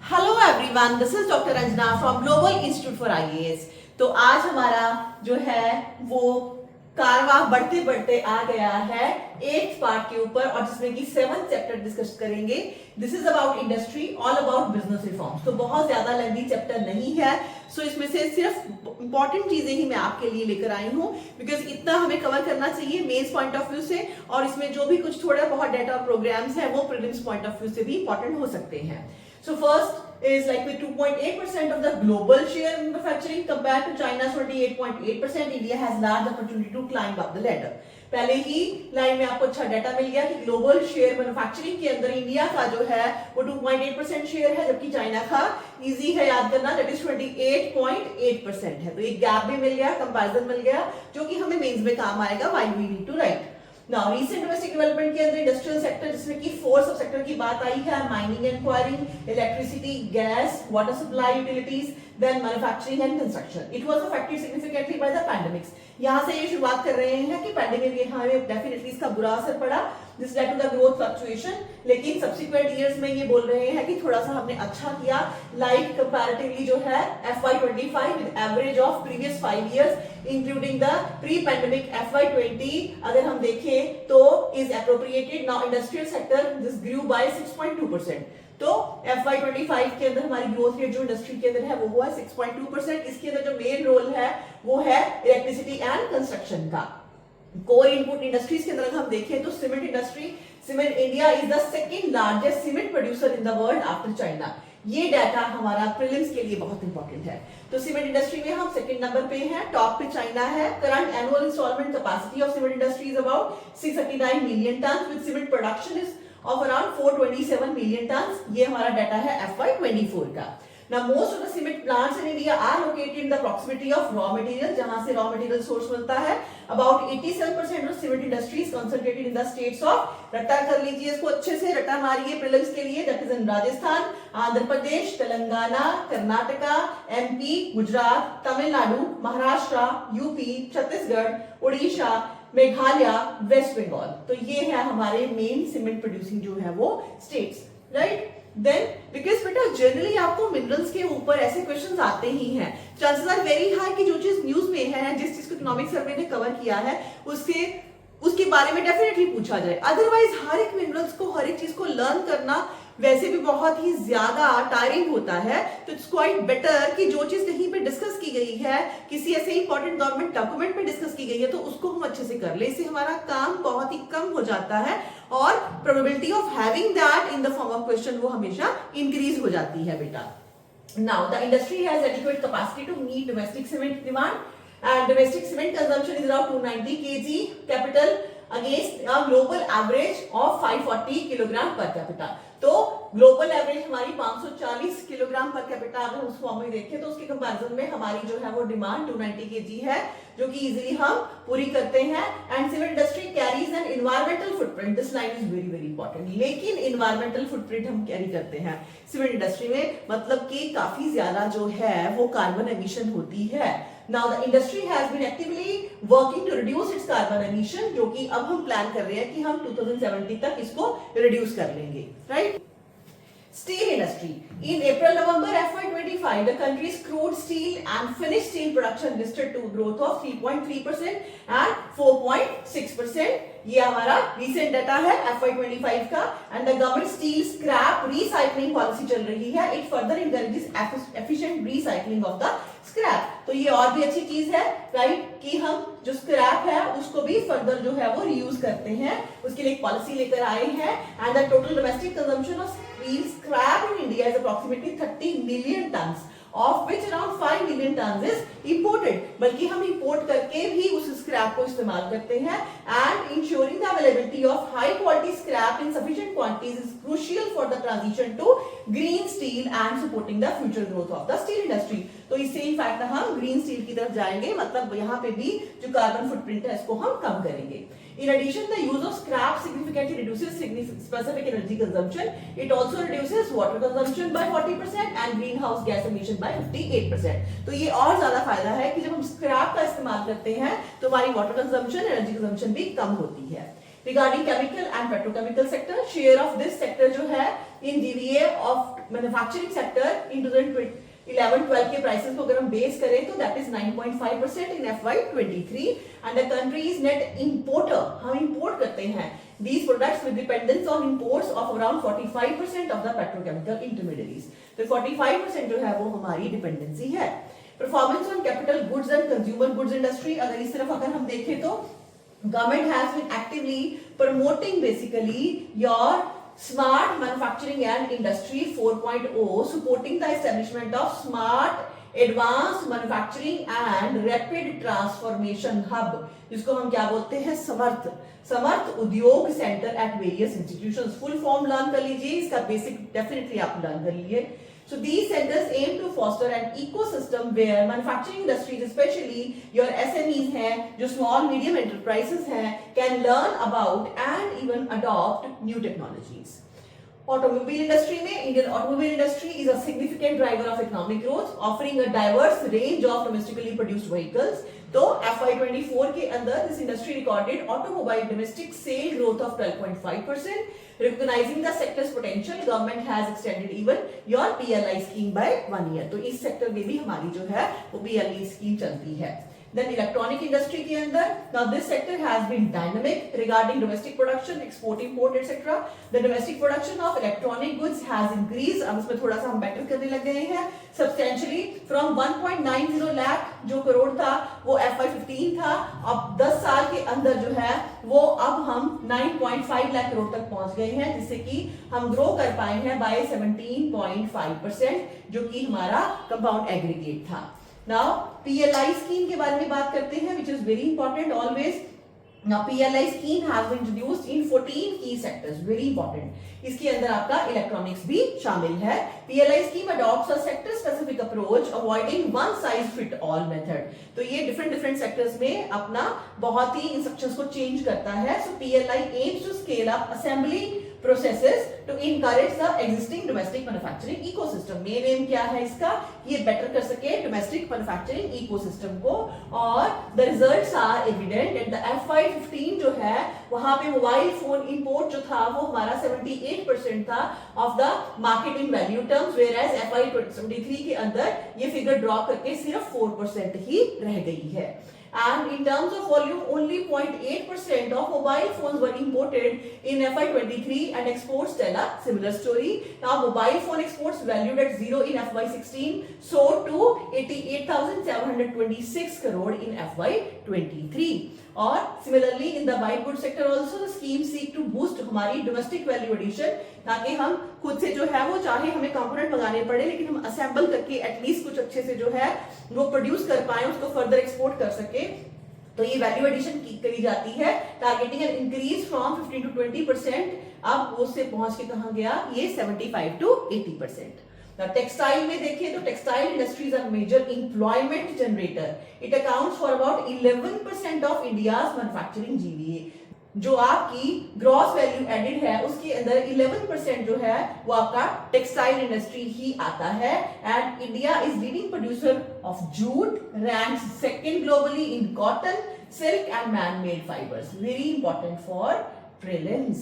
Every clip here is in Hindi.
Hello everyone, this is doctor Ranjana from global institute for IAS. तो आज हमारा जो है वो कारवां बढ़ते बढ़ते आ गया है 8th पार्ट के ऊपर, और जिसमें कि 7th चैप्टर डिस्कस करेंगे। This is about industry, all about business reforms. तो बहुत ज्यादा लेंथी चैप्टर नहीं है, सो इसमें से सिर्फ इंपॉर्टेंट चीजें ही मैं आपके लिए लेकर आई हूँ, बिकॉज इतना हमें कवर करना चाहिए मेंस पॉइंट ऑफ व्यू से, और इसमें जो भी कुछ थोड़ा बहुत डेटा प्रोग्राम्स है वो प्रीलिम्स पॉइंट ऑफ व्यू से भी इंपॉर्टेंट हो सकते हैं। So first is like with 2.8% of the global share in manufacturing compared to China's 28.8%, India has large opportunity to climb up the ladder. पहले ही लाइन में आपको अच्छा डाटा मिल गया कि ग्लोबल शेयर मैन्युफैक्चरिंग के अंदर इंडिया का जो है वो 2.8% शेयर है, जबकि चाइना का इजी है याद करना, दैट इज 28.8% है। तो एक गैप भी मिल गया, कंपैरिजन मिल गया, जो कि हमें मेंस में काम आएगा while we need to write. Now recent domestic development के अंदर इंडस्ट्रियल सेक्टर, जिसमें कि 4 सब सेक्टर की बात आई है, mining and quarrying, electricity, gas, water supply, utilities, then manufacturing and construction. It was affected significantly by the pandemics. यहां से ये शुरुआत कर रहे हैं कि पैंडेमिक में हमें डेफिनेटली इसका बुरा असर पड़ा, this led to the growth fluctuation, लेकिन सब्सिक्वेंट ईयर्स में ये बोल रहे हैं कि थोड़ा सा हमने अच्छा किया, लाइक कंपैरेटिवली जो है FY25 with average of previous 5 years including the pre pandemic FY20 अगर हम देखें तो is appropriated. Now industrial sector this grew by 6.2%। तो FY25 के अंदर हमारी ग्रोथ रेट जो इंडस्ट्री के अंदर है वो हुआ 6.2%। इसके अंदर जो मेन रोल है वो है इलेक्ट्रिसिटी एंड कंस्ट्रक्शन का। कोर इनपुट इंडस्ट्रीज के अंदर हम देखें तो cement industry, cement India is the second largest cement producer in the world after China. ये डाटा हमारा प्रीलिम्स के लिए बहुत इंपॉर्टेंट है। तो सीमेंट इंडस्ट्री में हम सेकंड नंबर पे हैं, टॉप पे चाइना है। Current annual installment capacity of cement industry is about 639 million ton with cement production is of around 427 million ton. ये हमारा डाटा है FY24 का। Now most of the cement plants in India are located in the proximity of raw material, जहां से raw material source मिलता है। About 87% of cement industry is concentrated in the states of, रट्टा कर लीजिए इसको अच्छे से, रट्टा मारिए प्रीलिम्स के लिए, that is in Rajasthan, Andhra Pradesh, Telangana, Karnataka, MP, Gujarat, Tamil Nadu, Maharashtra, UP, Chhattisgarh, Orissa, Meghalaya, West Bengal. तो ये है हमारे मेन सीमेंट प्रोड्यूसिंग जो है वो स्टेट्स, राइट। देन बिकॉज बेटा जनरली आपको मिनरल्स के ऊपर ऐसे क्वेश्चंस आते ही हैं, चांसेस आर वेरी हाई कि जो चीज न्यूज में है, जिस चीज को इकोनॉमिक सर्वे ने कवर किया है उसके बारे में डेफिनेटली पूछा जाए। अदरवाइज हर एक मिनरल्स को, हर एक चीज को लर्न करना वैसे भी बहुत ही ज्यादा टायरिंग होता है। तो इट्स क्वाइट बेटर कि जो चीज कहीं पे डिस्कस की गई है, किसी ऐसे इंपॉर्टेंट गवर्नमेंट डॉक्यूमेंट में डिस्कस की गई है, तो उसको हम अच्छे से कर ले। इससे हमारा काम बहुत ही कम हो जाता है और probability of having that in the form of question वो हमेशा इंक्रीज हो जाती है बेटा। Now the industry has adequate capacity to meet domestic cement demand and domestic cement consumption is around 290 kg capital against a global average of 540 kilogram per capita। तो ग्लोबल एवरेज हमारी 540 किलोग्राम पर कैपिटा अगर उस फॉर्म में देखें तो उसके कंपैरिजन में हमारी जो है वो डिमांड 290 केजी है, जो कि इजीली हम पूरी करते हैं। And cement industry carries N environmental footprint, this line is very very important. लेकिन एनवायरमेंटल फुटप्रिंट हम कैरी करते हैं सीमेंट इंडस्ट्री में, मतलब कि काफी ज्यादा जो है वो कार्बन एमिशन होती है। Now the industry has been actively working to reduce its carbon emission, जो कि अब हम प्लान कर रहे हैं कि हम 2070 तक इसको रिड्यूस कर लेंगे, right. Steel industry. In April-November FY25, the country's crude steel and finished steel production registered to growth of 3.3% and 4.6%. ये हमारा recent data है FY25 का। And the government steel scrap recycling policy चल रही है। It further encourages efficient recycling of the scrap। तो ये और भी अच्छी चीज है, राइट, कि हम जो स्क्रैप है उसको भी फर्दर जो है वो रीयूज करते हैं, उसके लिए एक पॉलिसी लेकर आए हैं। And the total domestic consumption of steel scrap in India is approximately 30 million tons, of which around 5 million tons is imported। बल्कि हम इंपोर्ट करके भी उस स्क्रैप को इस्तेमाल करते हैं। And ensuring the availability of high quality scrap in sufficient quantities is crucial for the transition to green steel and supporting the future growth of the steel industry. तो इससे इनफैक्ट हम ग्रीन स्टील की तरफ जाएंगे, मतलब यहाँ पे भी जो कार्बन फुटप्रिंट है इसको हम कम करेंगे। In addition, the use of scrap significantly reduces specific energy consumption. It also reduces water consumption by 40% and greenhouse gas emission by 58%। तो ये और ज्यादा फायदा है कि जब हम स्क्रैप का इस्तेमाल करते हैं तो हमारी वाटर कंजम्पशन, एनर्जी कंजम्पशन भी कम होती है। Regarding chemical and petrochemical sector, share of this sector जो है in GVA of manufacturing sector in 2011-12 के प्राइसेस को अगर हम बेस करें तो that is 9.5% in FY23 and the country is net importer, हम इंपोर्ट करते हैं these products with dependence on imports of around 45% of the petrochemical intermediaries. तो 45% जो है वो हमारी डिपेंडेंसी है. Performance on capital goods and consumer goods industry, अगर इस तरफ अगर हम देखें तो government has been actively promoting basically your smart manufacturing and industry 4.0, supporting the establishment of smart advance manufacturing and rapid transformation hub, जिसको हम क्या बोलते हैं, Samarth Udyog centre at various institutions. Full form learn कर लीजिए, इसका बेसिक डेफिनेटली आप लर्न कर लीजिए. So these centers aim to foster an ecosystem where manufacturing industries, especially your SMEs हैं, जो small medium enterprises हैं, can learn about and even adopt new technologies. Automobile industry में Indian automobile industry is a significant driver of economic growth, offering a diverse range of domestically produced vehicles. तो FY24 के अंदर this industry recorded automobile domestic sale growth of 12.5%. Recognizing the sector's potential, government has extended even your PLI scheme by 1 year. तो इस सेक्टर में भी हमारी जो है वो PLI स्कीम चलती है. Then electronic industry के अंदर, now this sector has been dynamic regarding domestic production, export, import, etc. The domestic production of electronic goods has increased. अब इसमें थोड़ा सा हम बेटर करने लग गए हैं substantially from 1.90 लाख जो करोड़ था वो FY15 था. अब 10 साल के अंदर जो है वो अब हम 9.5 लाख करोड़ तक पहुंच गए हैं, जिससे कि हम ग्रो कर पाए हैं by 17.5%, जो कि हमारा कंपाउंड एग्रीगेट था. Now PLI scheme के बारे में बात करते हैं, which is very important always. Now PLI scheme has been introduced in 14 key sectors, very important. इसके अंदर आपका इलेक्ट्रॉनिक्स भी शामिल है. PLI scheme adopts a sector specific approach, avoiding one size fit all method. तो ये different sectors में अपना बहुत ही इंस्ट्रक्शंस को चेंज करता है. So PLI aims to scale up assembly processes to encourage the existing domestic manufacturing ecosystem. Main M क्या है इसका, ये बेटर कर सके domestic manufacturing ecosystem को. और the results are evident at the FY15 जो है वहां पे मोबाइल फोन इंपोर्ट जो था वो हमारा 78% था of the market in value terms, whereas FY23 के अंदर ये फिगर ड्रॉप करके सिर्फ 4% ही रह गई है. And in terms of volume, only 0.8% of mobile phones were imported in FY23, and exports tell a similar story. Now, mobile phone exports valued at 0 in FY16 soared to 88,726 crore in FY23. और similarly in the white goods sector also the scheme seek to boost हमारी domestic value addition, ताकि हम खुद से जो है वो चाहे हमें कंपोनेंट मंगाने पड़े लेकिन हम असेंबल करके एटलीस्ट कुछ अच्छे से जो है वो प्रोड्यूस कर पाए, उसको फर्दर एक्सपोर्ट कर सके. तो ये वैल्यू एडिशन करी जाती है, targeting an increase from 15 to 20%. अब उससे पहुंच के कहां गया, ये 75 to 80%. टेक्सटाइल में देखिए तो textile industries are major employment generator. It accounts for about 11% of India's manufacturing GVA. जो आपकी ग्रॉस वैल्यू एडेड है उसके अंदर 11% जो है वो आपका टेक्सटाइल इंडस्ट्री ही आता है. And India is leading producer of jute, ranks second globally in cotton, silk and man made fibres. Very important for prelims.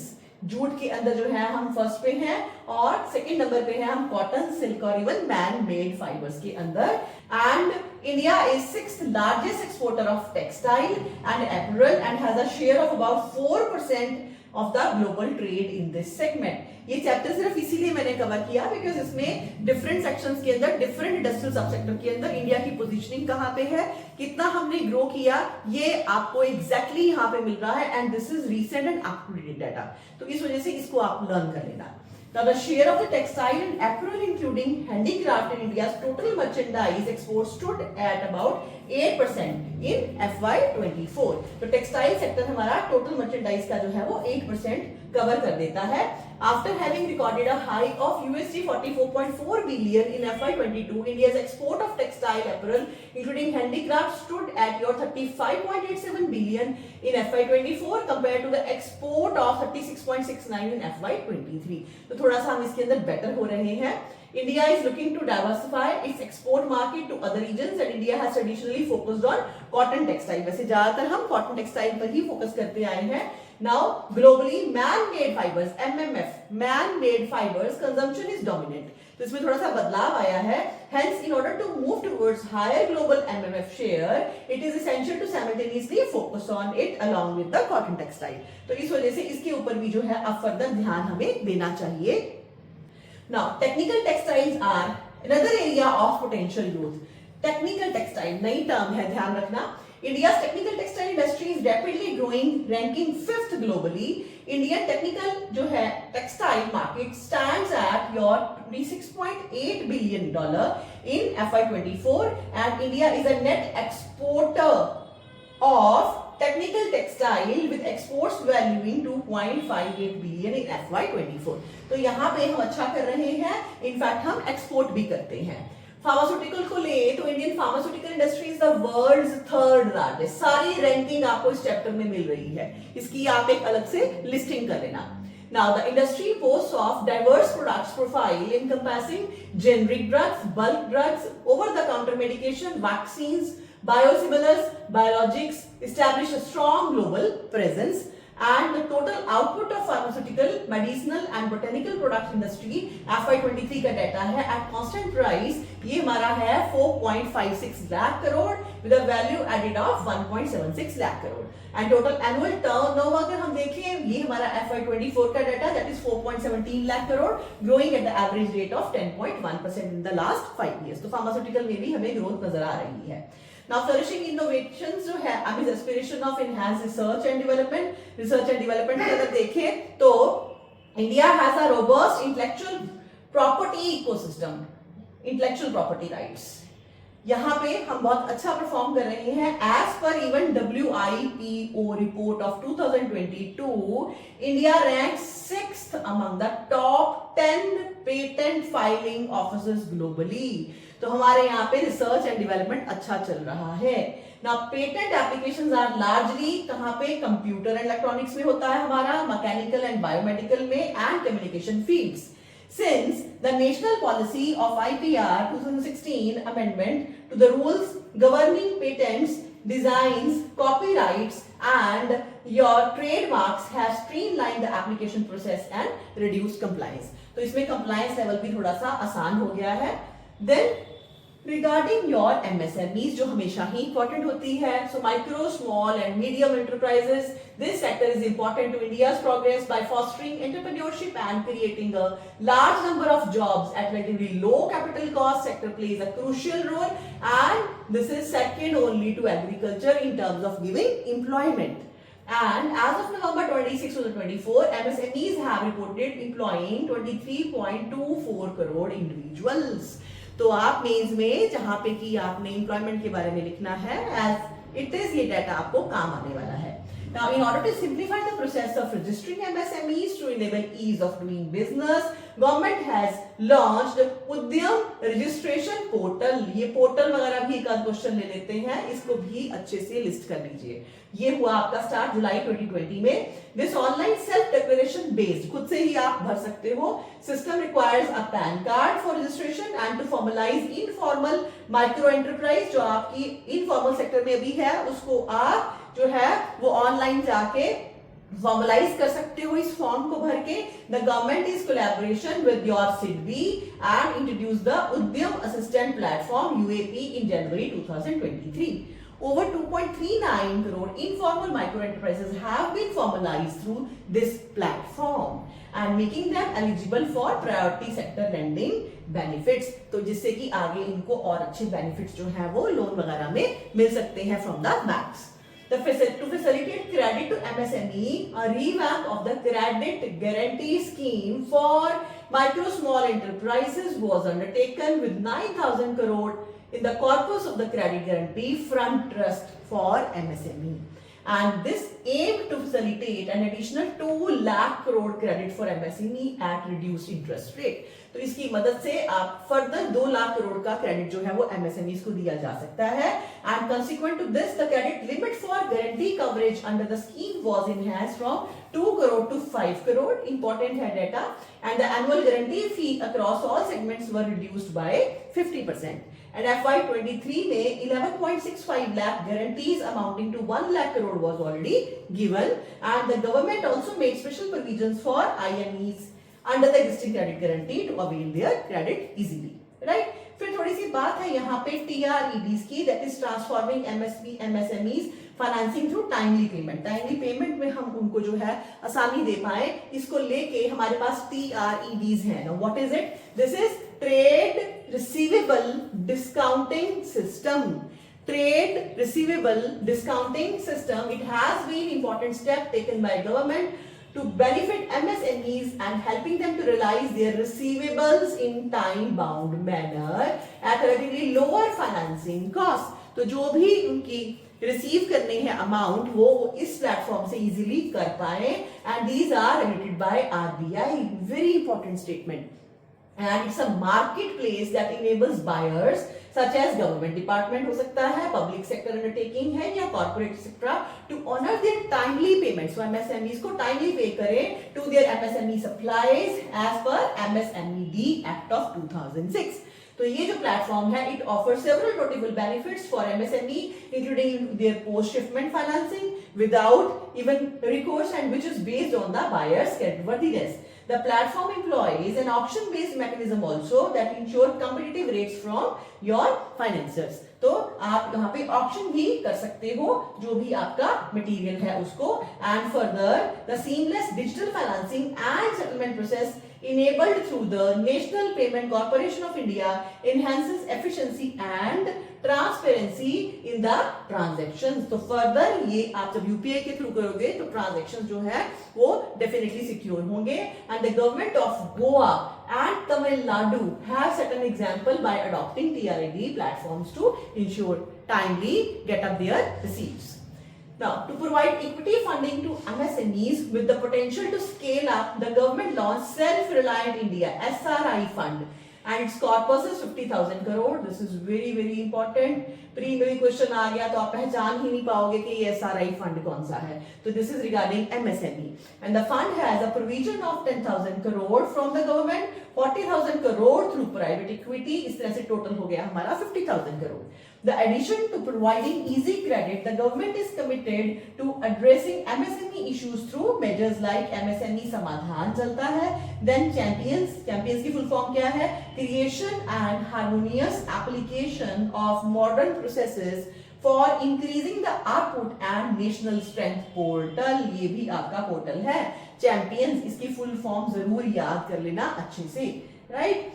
Jute के अंदर जो है हम फर्स्ट पे हैं और सेकंड नंबर पे है हम कॉटन, सिल्क और इवन मैन मेड फाइबर्स के अंदर. And India is 6th largest exporter of textile and apparel and has a share of about 4% of the global trade in this segment. ये चैप्टर सिर्फ इसीलिए मैंने कवर किया बिकॉज इसमें डिफरेंट सेक्शंस के अंदर डिफरेंट इंडस्ट्रियल सबसेक्टर के अंदर इंडिया की पोजीशनिंग कहाँ पे है, कितना हमने ग्रो किया, ये आपको एग्जैक्टली यहाँ पे मिल रहा है. And this is recent and up to date data, तो इस वजह से इसको आप लर्न कर लेना. Now the share of the textile and apparel including handicraft in India's total merchandise exports stood at about 8% in FY24. तो टेक्सटाइल सेक्टर हमारा टोटल मर्चेंडाइज का जो है वो 8% कवर कर देता है. After having recorded a high of $44.4 billion in FY22, India's export of textile apparel, including handicraft, stood at your $35.87 billion in FY24 compared to the export of $36.69 in FY23. तो थोड़ा सा हम इसके अंदर बेटर हो रहे हैं. India is looking to diversify its export market to other regions and India has traditionally focused on cotton textile. वैसे ज्यादातर हम cotton textile पर ही फोकस करते आए हैं. Now globally man-made fibers MMF, man-made fibers consumption is dominant. तो इसमें थोड़ा सा बदलाव आया है. Hence, in order to move towards higher global MMF share, it is essential to simultaneously focus on it along with the cotton textile. तो इस वजह से इसके ऊपर भी जो है अब फर्दर ध्यान हमें देना चाहिए. Now, technical textiles are another area of potential growth. Technical textile नई टर्म है, ध्यान रखना. India's technical textile industry is rapidly growing, ranking 5th globally. Indian technical जो है textile market stands at your $26.8 billion in FY24, and India is a net exporter of technical textile with exports valuing 2.58 billion in FY24. तो यहाँ पे हम अच्छा कर रहे हैं, इनफैक्ट हम एक्सपोर्ट भी करते हैं. फार्मास्यूटिकल को ले तो Indian pharmaceutical industry is the world's third largest. सारी रैंकिंग आपको इस चैप्टर में मिल रही है, इसकी आप एक अलग से लिस्टिंग कर लेना. Now the industry boasts of diverse products profile encompassing generic drugs, bulk drugs, over-the-counter medication, vaccines, biosimilars, biologics, establish a strong global presence. And the total output of pharmaceutical, medicinal and botanical products industry FY23 का डाटा है at constant price, ये हमारा है 4.56 lakh crore with a value added of 1.76 lakh crore. And total annual turnover अगर हम देखें, ये हमारा FY24 का data that is 4.17 lakh crore, growing at the average rate of 10.1% in the last 5 years. तो pharmaceutical में भी हमें growth नजर आ रही है. Now flourishing innovations जो है अब इस aspiration of enhanced research and development के अगर देखें तो India has a robust intellectual property ecosystem, intellectual property rights. यहाँ पे हम बहुत अच्छा परफॉर्म कर रहे हैं. As per even WIPO report of 2022, India ranks 6th among the top 10 patent filing offices globally. तो हमारे यहाँ पे रिसर्च एंड डेवलपमेंट अच्छा चल रहा है. Now patent applications are largely कहाँ पे कंप्यूटर एंड इलेक्ट्रॉनिक्स में होता है हमारा, मैकेनिकल एंड बायोमेडिकल में and communication fields. Since the national policy of IPR 2016 amendment to the rules governing patents, designs, copyrights and your trademarks has streamlined the application process and reduced compliance. तो इसमें compliance level भी थोड़ा सा आसान हो गया है. Then regarding your MSMEs जो हमेशा ही important होती है, so micro, small and medium enterprises, this sector is important to India's progress by fostering entrepreneurship and creating a large number of jobs at relatively low capital cost. Sector plays a crucial role and this is second only to agriculture in terms of giving employment. And as of November 26, 2024, MSMEs have reported employing 23.24 crore individuals. तो आप मेंस में जहां पे कि आपने एम्प्लॉयमेंट के बारे में लिखना है एज इट इज, ये डाटा आपको काम आने वाला है. Now, in order to simplify the process of registering MSMEs to enable ease of doing business, government has launched उद्यम registration portal. ये पोर्टल वगैरह भी एक आध क्वेश्चन ले लेते हैं, इसको भी अच्छे से लिस्ट कर लीजिए. ये हुआ आपका स्टार्ट जुलाई 2020 में. This online self declaration based, खुद से ही आप भर सकते हो. System requires a PAN card for registration and to formalize informal micro enterprise जो आपकी informal sector में भी है, उसको आप जो है वो ऑनलाइन जाके फॉर्मलाइज कर सकते हो इस फॉर्म को भर के. The government is collaboration with your SIDBI and introduce the उद्यम assistant platform UAP in January 2023. Over 2.39 crore informal micro enterprises have been formalized through this platform and making them eligible for priority sector lending benefits. तो जिससे कि आगे इनको और अच्छे benefits जो है वो लोन वगैरह में मिल सकते हैं from the banks. To facilitate credit to MSME, a revamp of the credit guarantee scheme for micro small enterprises was undertaken with 9,000 crore in the corpus of the credit guarantee front trust for MSME. And this aimed to facilitate an additional 2 lakh crore credit for MSME at reduced interest rate. तो इसकी मदद से आप फर्दर 2 लाख करोड़ का क्रेडिट जो है वो एमएसएमईज को दिया जा सकता है। And consequent to this the credit limit for guarantee coverage under the scheme was enhanced from 2 crore to 5 crore. Important है data. And the annual guarantee fee across all segments were reduced by 50%. And FY23 में 11.65 lakh guarantees amounting to 1 lakh crore was already given. And the government also made special provisions for IMEs under the existing credit guarantee to avail their credit easily. Right? फिर थोड़ी सी बात है यहाँ पे TREDs की, that is transforming MSMEs financing through timely payment. Timely payment में हम उनको जो है आसानी दे पाए, इसको लेके हमारे पास TREDs है। Now what is it? This is Trade Receivable Discounting System. Trade Receivable Discounting System. It has been important step taken by government to benefit MSMEs and helping them to realize their receivables in time-bound manner at relatively lower financing cost. तो जो भी उनकी रिसीव करने हैं अमाउंट वो इस प्लेटफॉर्म से इजीली कर पाए, and these are regulated by RBI. Very important statement. And it's a market place that enables buyers such as government department हो सकता है, पब्लिक सेक्टर अंडरटेकिंग है या corporate sector, to honour their timely payments. So MSMEs को टाइमली पे करें to their MSME supplies as per MSMED act of 2006. तो ये जो प्लेटफॉर्म है, it offer several notable benefits for MSME including there post shipment financing without even recourse and which is based on the buyer's creditworthiness. The platform employs an auction-based mechanism also that ensure competitive rates from your financiers. तो आप यहाँ पे ऑप्शन भी कर सकते हो जो भी आपका मटेरियल है उसको. And further the seamless digital financing and settlement process enabled through the National Payment Corporation of India enhances efficiency and transparency in the transactions. तो further ये आप जब UPI के थ्रू करोगे तो ट्रांजैक्शन जो है वो डेफिनेटली सिक्योर होंगे. And the government of Goa and Tamil Nadu have set an example by adopting TRED platforms to ensure timely get up their receipts. Now, to provide equity funding to MSMEs with the potential to scale up, the government launched Self-Reliant India SRI Fund, and its corpus is 50,000 crore. This is very very important. Pre में भी क्वेश्चन आ गया तो आप पहचान ही नहीं पाओगे कि ये SRI फंड कौन सा है. तो this is regarding MSME, and the fund has a provision of 10,000 crore from the government, 40,000 crore through private equity. इस तरह से टोटल हो गया हमारा 50,000 crore. The addition to providing easy credit, the government is committed to addressing MSME issues through measures like MSME समाधान चलता है, then champions की full form क्या है? Creation and harmonious application of modern processes for increasing the output and national strength portal. ये भी आपका पोर्टल है. चैंपियंस इसकी फुल फॉर्म जरूर याद कर लेना अच्छे से, राइट?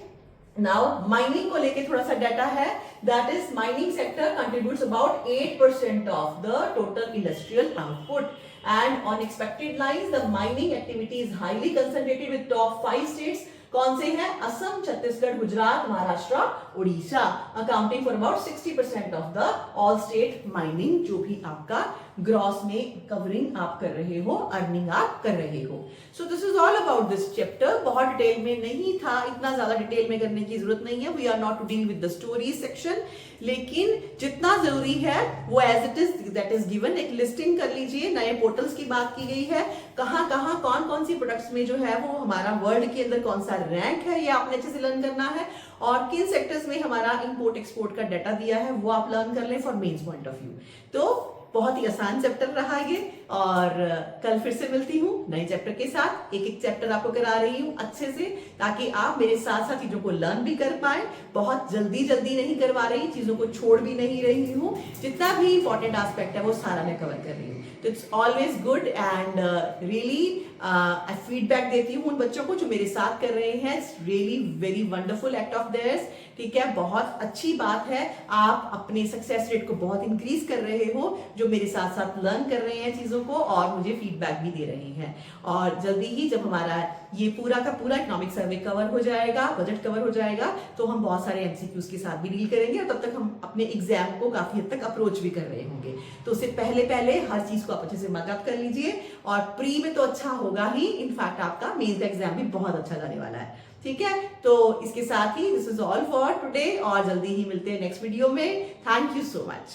नाउ माइनिंग को लेके थोड़ा सा डाटा है. That is mining sector contributes about 8% of the total industrial output. And on expected lines the mining activity is highly concentrated with top 5 states. कौन से हैं? Assam, Chhattisgarh, Gujarat, Maharashtra, Orissa, accounting for about 60% of the all state mining, जो भी आपका ग्रॉस में कवरिंग आप कर रहे हो, अर्निंग आप कर रहे हो. So this is all about this chapter. बहुत डिटेल में नहीं था, इतना ज्यादा डिटेल में करने की जरूरत नहीं है. We are not to deal with the story section, लेकिन जितना जरूरी है वो as it is that is given. एक लिस्टिंग कर लीजिए. नए पोर्टल्स की बात की गई है, कहाँ कहाँ कौन कौन सी प्रोडक्ट्स में जो है वो हमारा वर्ल्ड के अंदर कौन सा रैंक है, ये आपने अच्छे से लर्न करना है. और किन सेक्टर्स में हमारा इंपोर्ट एक्सपोर्ट का डाटा दिया है वो आप लर्न कर लें for mains point of view. तो बहुत ही आसान चैप्टर रहा ये, और कल फिर से मिलती हूँ नए चैप्टर के साथ. एक एक चैप्टर आपको करा रही हूँ अच्छे से, ताकि आप मेरे साथ साथ चीजों को लर्न भी कर पाए. बहुत जल्दी जल्दी नहीं करवा रही, चीजों को छोड़ भी नहीं रही हूँ. जितना भी इंपॉर्टेंट एस्पेक्ट है वो सारा मैं कवर कर रही हूँ. तो it's always good and really feedback देती हूँ उन बच्चों को जो मेरे साथ कर रहे हैं. It's really very wonderful act of theirs. ठीक है, बहुत अच्छी बात है. आप अपने सक्सेस रेट को बहुत इंक्रीज कर रहे हो जो मेरे साथ साथ लर्न कर रहे हैं चीजों को, और मुझे फीडबैक भी दे रहे हैं. और जल्दी ही जब हमारा ये पूरा का पूरा इकोनॉमिक सर्वे कवर हो जाएगा, बजट कवर हो जाएगा, तो हम बहुत सारे MCQs के साथ भी डील करेंगे, और तब तक हम अपने एग्जाम को काफी हद तक अप्रोच भी कर रहे होंगे. तो उससे पहले हर चीज को आप अच्छे से मर्कअप कर लीजिए. और प्री में तो अच्छा होगा ही, इनफैक्ट आपका मेंस का एग्जाम भी बहुत अच्छा जाने वाला है. ठीक है, तो इसके साथ ही this is all for today और जल्दी ही मिलते हैं नेक्स्ट वीडियो में। Thank you so much.